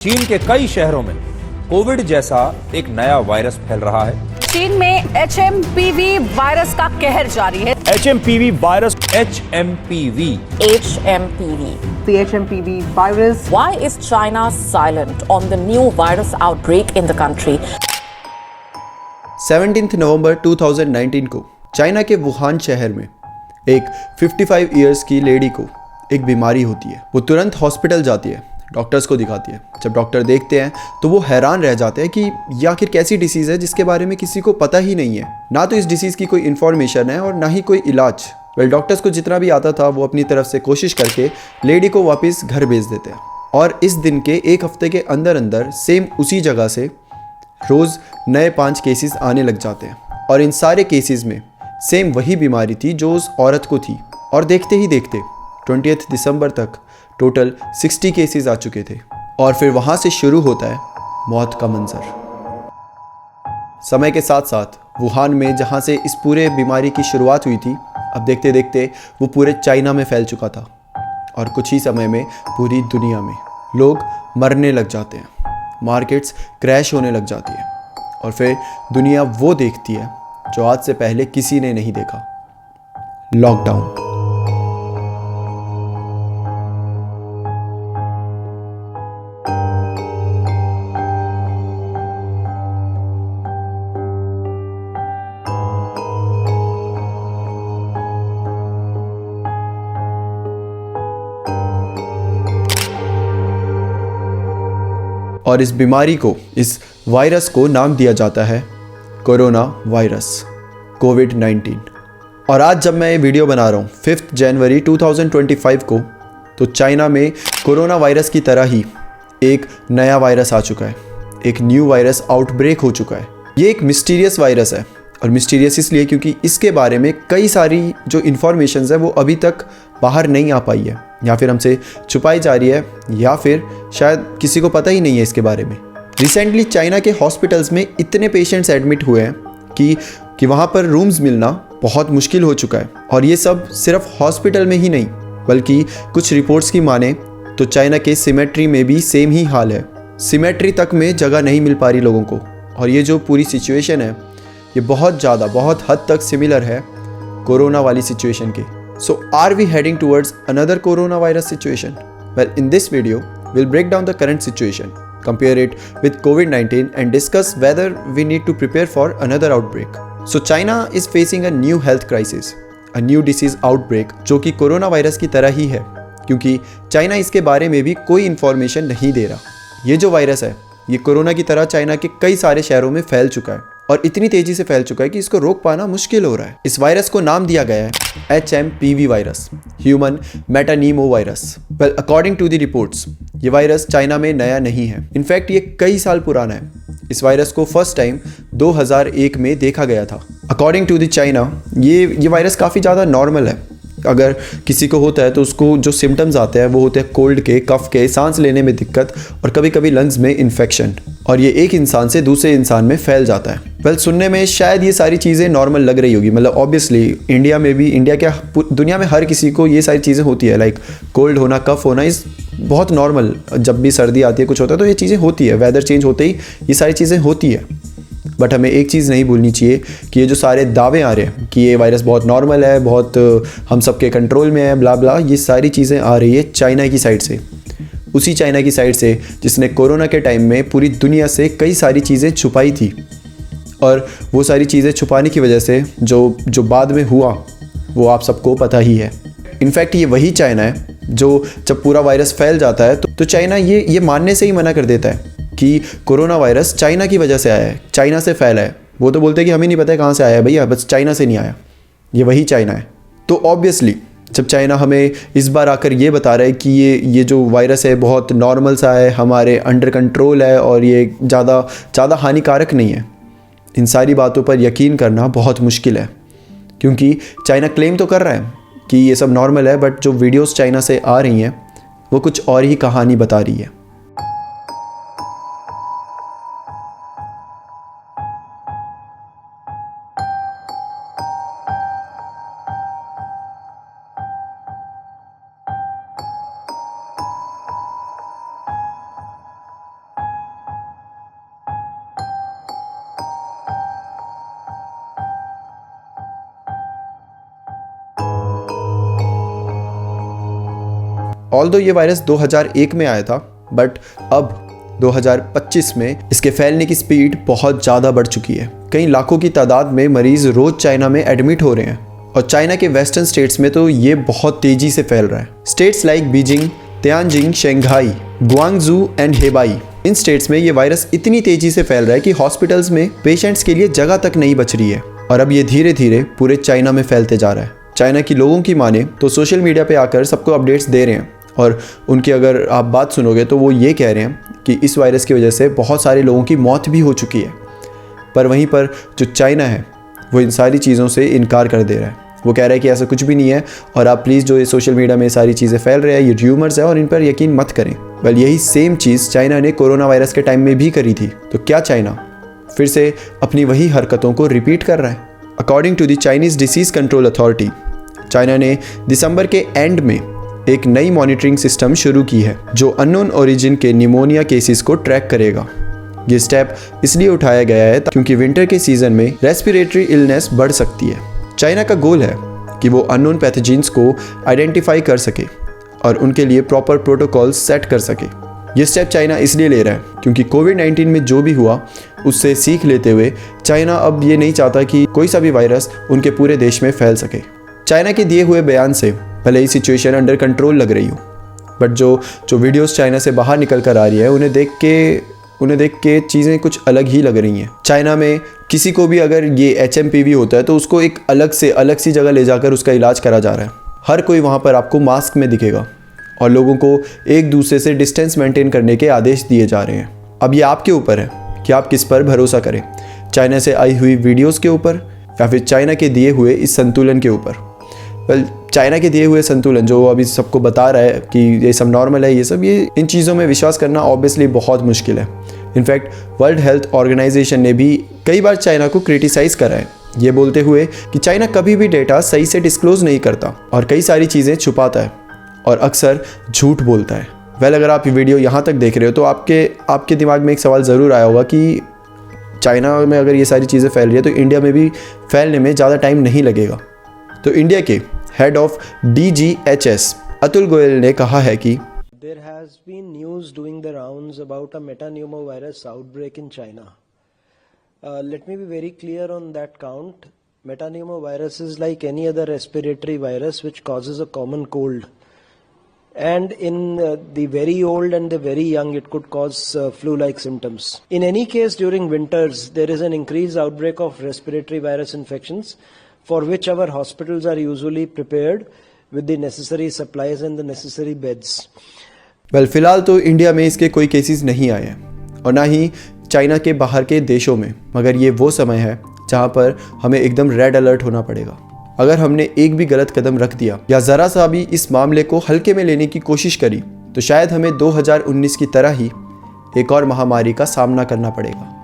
चीन के कई शहरों में कोविड जैसा एक नया वायरस फैल रहा है। चीन में HMPV वायरस का कहर जारी है। HMPV virus HMPV The HMPV virus. Why is China silent on the new virus outbreak in the country? 17 नवंबर 2019 को चाइना के वुहान शहर में एक 55 इयर्स की लेडी को एक बीमारी होती है। वो तुरंत हॉस्पिटल जाती है, डॉक्टर्स को दिखाती है। जब डॉक्टर देखते हैं तो वो हैरान रह जाते हैं कि ये आखिर कैसी डिसीज़ है जिसके बारे में किसी को पता ही नहीं है। ना तो इस डिसीज़ की कोई इन्फॉर्मेशन है और ना ही कोई इलाज। डॉक्टर्स को जितना भी आता था वो अपनी तरफ से कोशिश करके लेडी को वापस घर भेज देते हैं। और इस दिन के एक हफ्ते के अंदर अंदर सेम उसी जगह से रोज़ नए 5 केसेस आने लग जाते हैं। और इन सारे केसेस में सेम वही बीमारी थी जो उस औरत को थी। और देखते ही देखते 20 दिसंबर तक टोटल 60 केसेस आ चुके थे। और फिर वहाँ से शुरू होता है मौत का मंजर। समय के साथ साथ वुहान में जहाँ से इस पूरे बीमारी की शुरुआत हुई थी, अब देखते देखते वो पूरे चाइना में फैल चुका था। और कुछ ही समय में पूरी दुनिया में लोग मरने लग जाते हैं, मार्केट्स क्रैश होने लग जाती है। और फिर दुनिया वो देखती है जो आज से पहले किसी ने नहीं देखा, लॉकडाउन। और इस बीमारी को, इस वायरस को नाम दिया जाता है कोरोना वायरस, कोविड-19। और आज जब मैं ये वीडियो बना रहा हूँ 5 जनवरी 2025 को, तो चाइना में कोरोना वायरस की तरह ही एक नया वायरस आ चुका है। एक न्यू वायरस आउटब्रेक हो चुका है। ये एक मिस्टीरियस वायरस है। और मिस्टीरियस इसलिए क्योंकि इसके बारे में कई सारी जो इन्फॉर्मेशंस है वो अभी तक बाहर नहीं आ पाई है, या फिर हमसे छुपाई जा रही है, या फिर शायद किसी को पता ही नहीं है इसके बारे में। रिसेंटली चाइना के हॉस्पिटल्स में इतने पेशेंट्स एडमिट हुए हैं कि वहाँ पर रूम्स मिलना बहुत मुश्किल हो चुका है। और ये सब सिर्फ हॉस्पिटल में ही नहीं, बल्कि कुछ रिपोर्ट्स की माने तो चाइना के सिमेट्री में भी सेम ही हाल है। सिमेट्री तक में जगह नहीं मिल पा रही लोगों को। और ये जो पूरी सिचुएशन है ये बहुत हद तक सिमिलर है कोरोना वाली सिचुएशन के। So are we heading towards another coronavirus situation? Well, in this video, we'll break down the current situation, compare it with COVID-19 and discuss whether we need to prepare for another outbreak. So China is facing a new health crisis, a new disease outbreak जो कि corona virus की तरह ही है, क्योंकि China इसके बारे में भी कोई इन्फॉर्मेशन नहीं दे रहा। ये जो वायरस है ये कोरोना की तरह चाइना के कई सारे शहरों में फैल चुका है और इतनी तेजी से फैल चुका है कि इसको रोक पाना मुश्किल हो रहा है। इस वायरस को नाम दिया गया है HMPV virus, human metapneumovirus. Well, according to the reports ये वायरस चाइना में नया नहीं है। इनफैक्ट ये कई साल पुराना है। इस वायरस को फर्स्ट टाइम 2001 में देखा गया था। अकॉर्डिंग टू द चाइना ये वायरस काफ़ी ज़्यादा नॉर्मल है। अगर किसी को होता है तो उसको जो सिम्टम्स आते हैं वो होते हैं कोल्ड के, कफ के, सांस लेने में दिक्कत और कभी कभी लंग्स में इन्फेक्शन। और ये एक इंसान से दूसरे इंसान में फैल जाता है। वेल, सुनने में शायद ये सारी चीज़ें नॉर्मल लग रही होगी। मतलब ऑब्वियसली इंडिया में भी, इंडिया क्या दुनिया में हर किसी को ये सारी चीज़ें होती है। लाइक कोल्ड होना, कफ होना इस बहुत नॉर्मल। जब भी सर्दी आती है, कुछ होता है तो ये चीज़ें होती है। वेदर चेंज होते ही ये सारी चीज़ें होती है। बट हमें एक चीज़ नहीं भूलनी चाहिए कि ये जो सारे दावे आ रहे हैं कि ये वायरस बहुत नॉर्मल है, बहुत हम सबके कंट्रोल में है, ब्ला ब्ला, ये सारी चीज़ें आ रही है चाइना की साइड से। उसी चाइना की साइड से जिसने कोरोना के टाइम में पूरी दुनिया से कई सारी चीज़ें छुपाई थी। और वो सारी चीज़ें छुपाने की वजह से जो बाद में हुआ वो आप सबको पता ही है। इनफैक्ट ये वही चाइना है जो जब पूरा वायरस फैल जाता है तो चाइना ये मानने से ही मना कर देता है कि कोरोना वायरस चाइना की वजह से आया है, चाइना से फैला है। वो तो बोलते हैं कि हमें नहीं पता है कहाँ से आया है भैया, बस चाइना से नहीं आया, ये वही चाइना है। तो ऑब्वियसली जब चाइना हमें इस बार आकर ये बता रहा है कि ये जो वायरस है बहुत नॉर्मल सा है, हमारे अंडर कंट्रोल है और ये ज़्यादा हानिकारक नहीं है, इन सारी बातों पर यकीन करना बहुत मुश्किल है। क्योंकि चाइना क्लेम तो कर रहा है कि ये सब नॉर्मल है, बट जो वीडियोज़ चाइना से आ रही हैं वो कुछ और ही कहानी बता रही है। ऑल्दो ये वायरस 2001 में आया था, बट अब 2025 में इसके फैलने की स्पीड बहुत ज़्यादा बढ़ चुकी है। कई लाखों की तादाद में मरीज रोज चाइना में एडमिट हो रहे हैं और चाइना के वेस्टर्न स्टेट्स में तो ये बहुत तेजी से फैल रहा है। States like Beijing, Tianjin, Shanghai, Guangzhou and Hebei, इन स्टेट्स में ये वायरस इतनी तेजी से फैल रहा है कि हॉस्पिटल्स में पेशेंट्स के लिए जगह तक नहीं बच रही है और अब ये धीरे धीरे पूरे चाइना में फैलते जा रहा है। चाइना की लोगों की माने तो सोशल मीडिया पे आकर सबको अपडेट्स दे रहे हैं और उनकी अगर आप बात सुनोगे तो वो ये कह रहे हैं कि इस वायरस की वजह से बहुत सारे लोगों की मौत भी हो चुकी है। पर वहीं पर जो चाइना है वो इन सारी चीज़ों से इनकार कर दे रहा है। वो कह रहा है कि ऐसा कुछ भी नहीं है और आप प्लीज़ जो ये सोशल मीडिया में सारी चीज़ें फैल रही है ये र्यूमर्स है और इन पर यकीन मत करें। वेल यही सेम चीज़ चाइना ने कोरोना वायरस के टाइम में भी करी थी। तो क्या चाइना फिर से अपनी वही हरकतों को रिपीट कर रहा है? According to the Chinese disease control authority, China ने दिसंबर के एंड में एक नई मॉनिटरिंग सिस्टम शुरू की है जो अननोन ओरिजिन के निमोनिया केसेस को ट्रैक करेगा। ये स्टेप इसलिए उठाया गया है क्योंकि विंटर के सीजन में रेस्पिरेटरी इलनेस बढ़ सकती है। चाइना का गोल है कि वो अननोन पैथोजेंस को आइडेंटिफाई कर सके और उनके लिए प्रॉपर प्रोटोकॉल सेट कर सके। ये स्टेप चाइना इसलिए ले रहा है क्योंकि कोविड-19 में जो भी हुआ उससे सीख लेते हुए चाइना अब ये नहीं चाहता कि कोई सा भी वायरस उनके पूरे देश में फैल सके। चाइना के दिए हुए बयान से भले ही सिचुएशन अंडर कंट्रोल लग रही हो, बट जो वीडियोस चाइना से बाहर निकल कर आ रही है उन्हें देख के चीज़ें कुछ अलग ही लग रही हैं। चाइना में किसी को भी अगर ये HMPV होता है तो उसको एक अलग सी जगह ले जाकर उसका इलाज करा जा रहा है। हर कोई वहाँ पर आपको मास्क में दिखेगा और लोगों को एक दूसरे से डिस्टेंस मेंटेन करने के आदेश दिए जा रहे हैं। अब ये आपके ऊपर है कि आप किस पर भरोसा करें, चाइना से आई हुई वीडियोस के ऊपर या फिर चाइना के दिए हुए इस संतुलन के ऊपर। वेल चाइना के दिए हुए संतुलन जो अभी सबको बता रहा है कि ये सब नॉर्मल है, ये इन चीज़ों में विश्वास करना ऑब्वियसली बहुत मुश्किल है। इनफैक्ट वर्ल्ड हेल्थ ऑर्गेनाइजेशन ने भी कई बार चाइना को क्रिटिसाइज़ करा है, ये बोलते हुए कि चाइना कभी भी डेटा सही से डिस्क्लोज नहीं करता और कई सारी चीज़ें छुपाता है और अक्सर झूठ बोलता है। वेल अगर आप ये वीडियो यहाँ तक देख रहे हो तो आपके दिमाग में एक सवाल ज़रूर आया होगा कि चाइना में अगर ये सारी चीज़ें फैल रही है तो इंडिया में भी फैलने में ज़्यादा टाइम नहीं लगेगा। तो इंडिया के head of DGHS Atul Goyal ने कहा है कि There has been news doing the rounds about a metapneumovirus outbreak in China. Let me be very clear on that count. Metapneumovirus is like any other respiratory virus which causes a common cold. And in the very old and the very young, it could cause flu-like symptoms. In any case, during winters, there is an increased outbreak of respiratory virus infections for which our hospitals are usually prepared with the necessary supplies and the necessary beds. Well फिलहाल तो India में इसके कोई cases नहीं आए हैं और ना ही चाइना के बाहर के देशों में, मगर ये वो समय है जहाँ पर हमें एकदम रेड अलर्ट होना पड़ेगा। अगर हमने एक भी गलत कदम रख दिया या ज़रा सा भी इस मामले को हल्के में लेने की कोशिश करी तो शायद हमें 2019 की तरह ही एक और महामारी का सामना करना पड़ेगा।